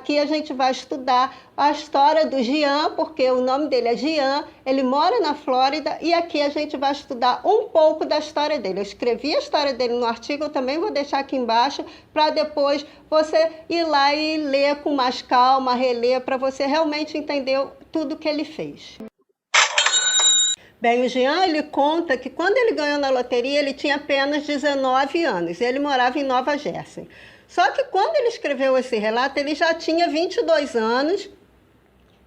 aqui a gente vai estudar a história do Jean, porque o nome dele é Jean, ele mora na Flórida, e aqui a gente vai estudar um pouco da história dele. Eu escrevi a história dele no artigo, eu também vou deixar aqui embaixo, para depois você ir lá e ler com mais calma, reler, para você realmente entender tudo que ele fez. Bem, o Jean, ele conta que quando ele ganhou na loteria, ele tinha apenas 19 anos, e ele morava em Nova Jersey. Só que quando ele escreveu esse relato, ele já tinha 22 anos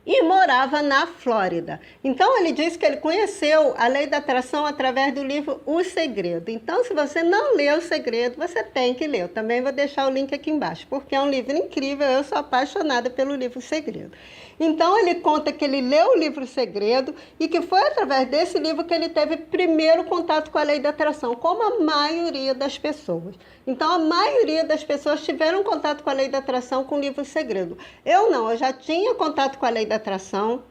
e morava na Flórida. Então, ele disse que ele conheceu a lei da atração através do livro O Segredo. Então, se você não leu O Segredo, você tem que ler. Eu também vou deixar o link aqui embaixo, porque é um livro incrível, eu sou apaixonada pelo livro O Segredo. Então, ele conta que ele leu o livro O Segredo e que foi através desse livro que ele teve primeiro contato com a lei da atração, como a maioria das pessoas. Então, a maioria das pessoas tiveram contato com a lei da atração com o livro O Segredo. Eu não, eu já tinha contato com a lei da atração.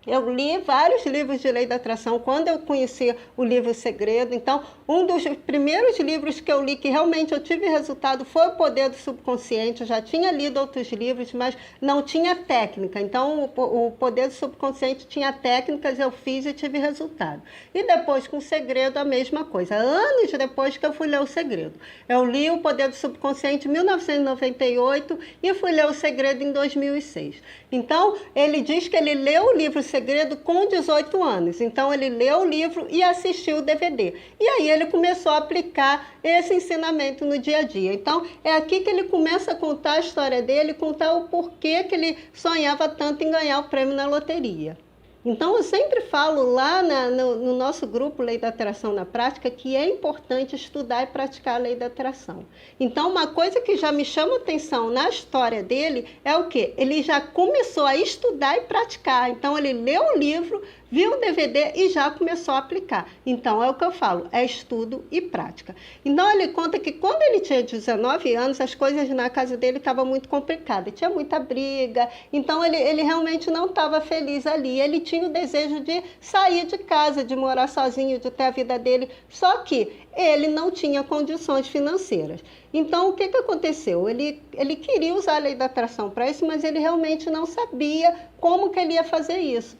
Eu li vários livros de lei da atração quando eu conheci o livro O Segredo. Então, um dos primeiros livros que eu li que realmente eu tive resultado foi O Poder do Subconsciente. Eu já tinha lido outros livros, mas não tinha técnica. Então, o Poder do Subconsciente tinha técnicas, eu fiz e tive resultado. E depois, com O Segredo, a mesma coisa. Anos depois que eu fui ler O Segredo. Eu li O Poder do Subconsciente em 1998 e fui ler O Segredo em 2006. Então, ele diz que ele leu o livro O Segredo com 18 anos. Então, ele leu o livro e assistiu o DVD. E aí, ele começou a aplicar esse ensinamento no dia a dia. Então, é aqui que ele começa a contar a história dele, contar o porquê que ele sonhava tanto em ganhar o prêmio na loteria. Então, eu sempre falo lá no nosso grupo Lei da Atração na Prática que é importante estudar e praticar a Lei da Atração. Então, uma coisa que já me chama atenção na história dele é o quê? Ele já começou a estudar e praticar. Então, ele leu o livro, viu o DVD e já começou a aplicar. Então, é o que eu falo, é estudo e prática. Então, ele conta que quando ele tinha 19 anos, as coisas na casa dele estavam muito complicadas. Tinha muita briga, então ele realmente não estava feliz ali. Ele tinha o desejo de sair de casa, de morar sozinho, de ter a vida dele. Só que ele não tinha condições financeiras. Então, o que aconteceu? Ele queria usar a lei da atração para isso, mas ele realmente não sabia como que ele ia fazer isso.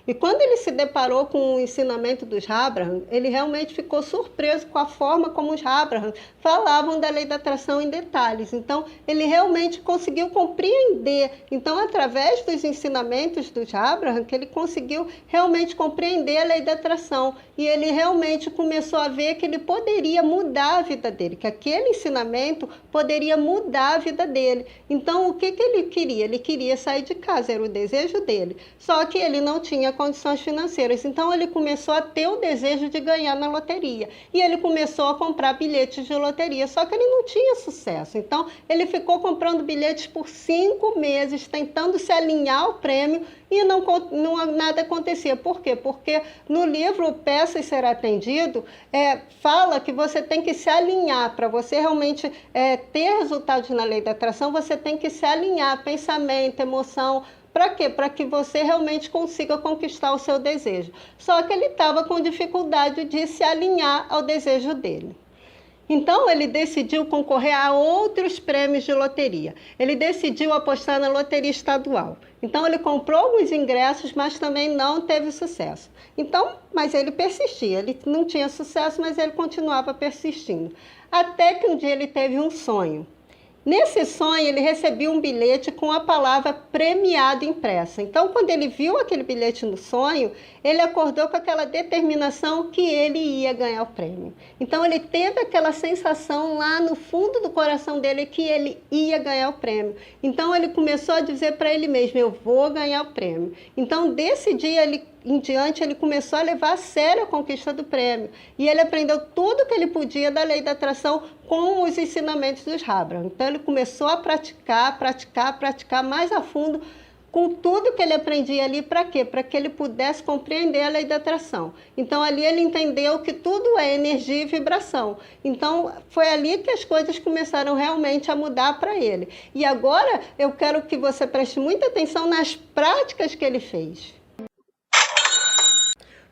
E quando ele se deparou com o ensinamento dos Abraham, ele realmente ficou surpreso com a forma como os Abraham falavam da lei da atração em detalhes. Então, ele realmente conseguiu compreender. Então, através dos ensinamentos dos Abraham, que ele conseguiu realmente compreender a lei da atração. E ele realmente começou a ver que ele poderia mudar a vida dele, que aquele ensinamento poderia mudar a vida dele. Então, o que ele queria? Ele queria sair de casa, era o desejo dele. Só que ele não tinha condições financeiras. Então, ele começou a ter o desejo de ganhar na loteria. E ele começou a comprar bilhetes de loteria, só que ele não tinha sucesso. Então, ele ficou comprando bilhetes por 5 meses, tentando se alinhar ao prêmio e nada acontecia. Por quê? Porque no livro Peça e Será Atendido, fala que você tem que se alinhar. Para você realmente ter resultados na lei da atração, você tem que se alinhar, pensamento, emoção. Para quê? Para que você realmente consiga conquistar o seu desejo. Só que ele estava com dificuldade de se alinhar ao desejo dele. Então, ele decidiu concorrer a outros prêmios de loteria. Ele decidiu apostar na loteria estadual. Então, ele comprou alguns ingressos, mas também não teve sucesso. Então, mas ele persistia. Ele não tinha sucesso, mas ele continuava persistindo. Até que um dia ele teve um sonho. Nesse sonho, ele recebeu um bilhete com a palavra premiado impressa. Então, quando ele viu aquele bilhete no sonho, ele acordou com aquela determinação que ele ia ganhar o prêmio. Então, ele teve aquela sensação lá no fundo do coração dele que ele ia ganhar o prêmio. Então, ele começou a dizer para ele mesmo, eu vou ganhar o prêmio. Então, desse dia em diante, ele começou a levar a sério a conquista do prêmio. E ele aprendeu tudo que ele podia da lei da atração com os ensinamentos dos Abraham. Então, ele começou a praticar mais a fundo com tudo que ele aprendia ali. Para quê? Para que ele pudesse compreender a lei da atração. Então, ali ele entendeu que tudo é energia e vibração. Então, foi ali que as coisas começaram realmente a mudar para ele. E agora, eu quero que você preste muita atenção nas práticas que ele fez.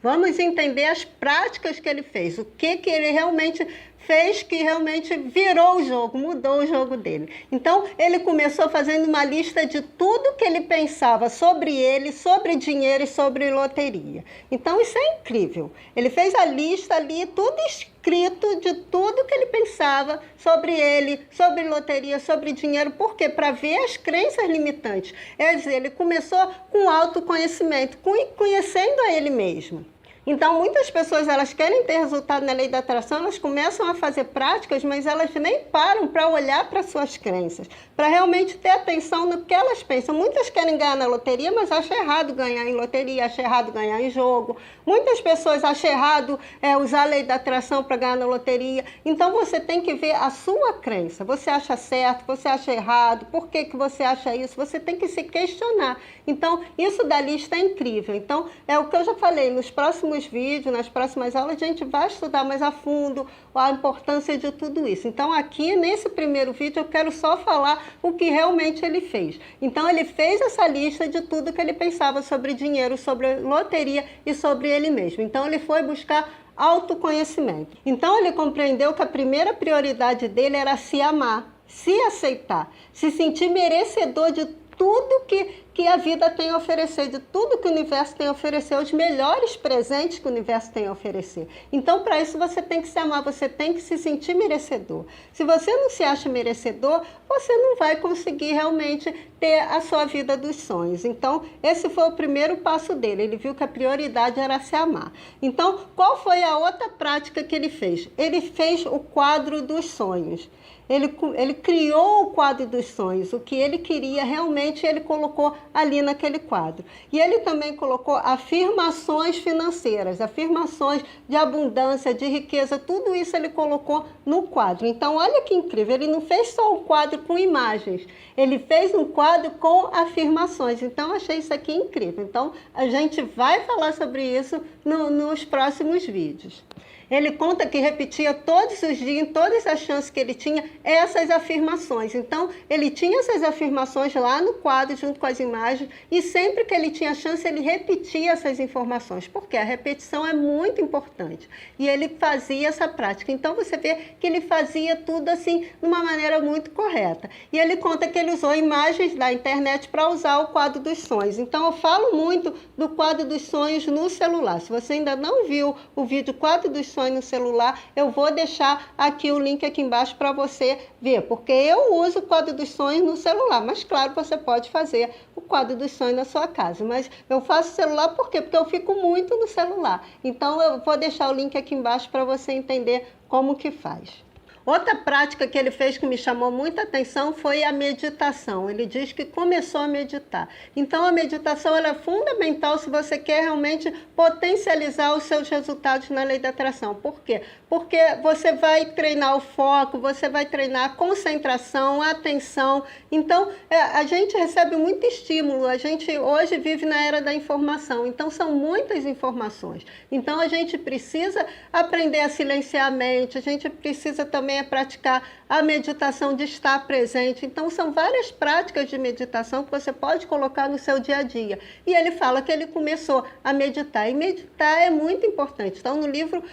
Vamos entender as práticas que ele fez, o que ele realmente fez que realmente virou o jogo, mudou o jogo dele. Então, ele começou fazendo uma lista de tudo que ele pensava sobre ele, sobre dinheiro e sobre loteria. Então, isso é incrível. Ele fez a lista ali, tudo escrito de tudo que ele pensava sobre ele, sobre loteria, sobre dinheiro. Por quê? Para ver as crenças limitantes. Quer dizer, ele começou com autoconhecimento, conhecendo a ele mesmo. Então, muitas pessoas, elas querem ter resultado na lei da atração, elas começam a fazer práticas, mas elas nem param para olhar para suas crenças, para realmente ter atenção no que elas pensam. Muitas querem ganhar na loteria, mas acham errado ganhar em loteria, acham errado ganhar em jogo. Muitas pessoas acham errado usar a lei da atração para ganhar na loteria. Então, você tem que ver a sua crença. Você acha certo, você acha errado, por que você acha isso? Você tem que se questionar. Então, isso da lista é incrível. Então, é o que eu já falei, nos próximos vídeos, nas próximas aulas, a gente vai estudar mais a fundo a importância de tudo isso. Então, aqui, nesse primeiro vídeo, eu quero só falar o que realmente ele fez. Então, ele fez essa lista de tudo que ele pensava sobre dinheiro, sobre loteria e sobre ele mesmo. Então, ele foi buscar autoconhecimento. Então, ele compreendeu que a primeira prioridade dele era se amar, se aceitar, se sentir merecedor de tudo que a vida tem a oferecer, de tudo que o universo tem a oferecer, os melhores presentes que o universo tem a oferecer. Então, para isso, você tem que se amar, você tem que se sentir merecedor. Se você não se acha merecedor, você não vai conseguir realmente ter a sua vida dos sonhos. Então, esse foi o primeiro passo dele. Ele viu que a prioridade era se amar. Então, qual foi a outra prática que ele fez? Ele fez o quadro dos sonhos. Ele criou o quadro dos sonhos, o que ele queria realmente ele colocou ali naquele quadro. E ele também colocou afirmações financeiras, afirmações de abundância, de riqueza, tudo isso ele colocou no quadro. Então, olha que incrível, ele não fez só um quadro com imagens, ele fez um quadro com afirmações. Então, eu achei isso aqui incrível. Então, a gente vai falar sobre isso nos próximos vídeos. Ele conta que repetia todos os dias, em todas as chances que ele tinha, essas afirmações. Então, ele tinha essas afirmações lá no quadro, junto com as imagens, e sempre que ele tinha chance, ele repetia essas informações, porque a repetição é muito importante. E ele fazia essa prática. Então, você vê que ele fazia tudo assim, de uma maneira muito correta. E ele conta que ele usou imagens da internet para usar o quadro dos sonhos. Então, eu falo muito do quadro dos sonhos no celular. Se você ainda não viu o vídeo Quadro dos Sonhos no celular, eu vou deixar aqui o link aqui embaixo para você ver, porque eu uso o quadro dos sonhos no celular, mas claro, você pode fazer o quadro dos sonhos na sua casa, mas eu faço celular por quê? Porque eu fico muito no celular, então eu vou deixar o link aqui embaixo para você entender como que faz. Outra prática que ele fez que me chamou muita atenção foi a meditação. Ele diz que começou a meditar. Então, a meditação ela é fundamental se você quer realmente potencializar os seus resultados na lei da atração. Por quê? Porque você vai treinar o foco, você vai treinar a concentração, a atenção. Então, a gente recebe muito estímulo. A gente hoje vive na era da informação. Então, são muitas informações. Então, a gente precisa aprender a silenciar a mente. A gente precisa também praticar a meditação de estar presente. Então, são várias práticas de meditação que você pode colocar no seu dia a dia. E ele fala que ele começou a meditar. E meditar é muito importante. Então, no livro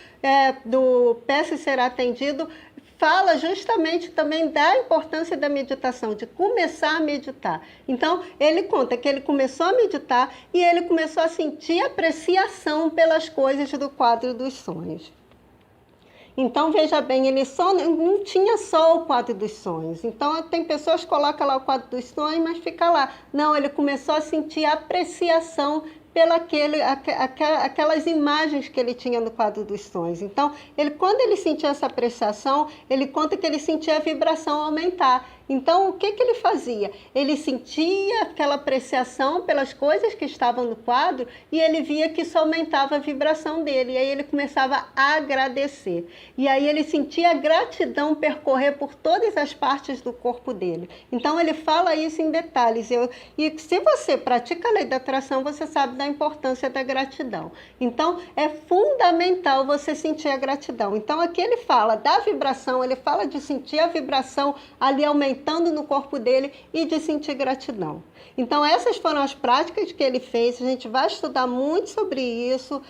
do Peça e Será Atendido, fala justamente também da importância da meditação, de começar a meditar. Então, ele conta que ele começou a meditar e ele começou a sentir apreciação pelas coisas do quadro dos sonhos. Então, veja bem, ele só não tinha só o quadro dos sonhos. Então, tem pessoas que colocam lá o quadro dos sonhos, mas fica lá. Não, ele começou a sentir apreciação aquelas imagens que ele tinha no quadro dos sonhos. Então, quando ele sentia essa apreciação, ele conta que ele sentia a vibração aumentar. Então, o que ele fazia? Ele sentia aquela apreciação pelas coisas que estavam no quadro e ele via que isso aumentava a vibração dele. E aí ele começava a agradecer. E aí ele sentia a gratidão percorrer por todas as partes do corpo dele. Então, ele fala isso em detalhes. E se você pratica a lei da atração, você sabe da importância da gratidão. Então, é fundamental você sentir a gratidão. Então, aqui ele fala da vibração, ele fala de sentir a vibração ali aumentando no corpo dele e de sentir gratidão. Então, essas foram as práticas que ele fez. A gente vai estudar muito sobre isso.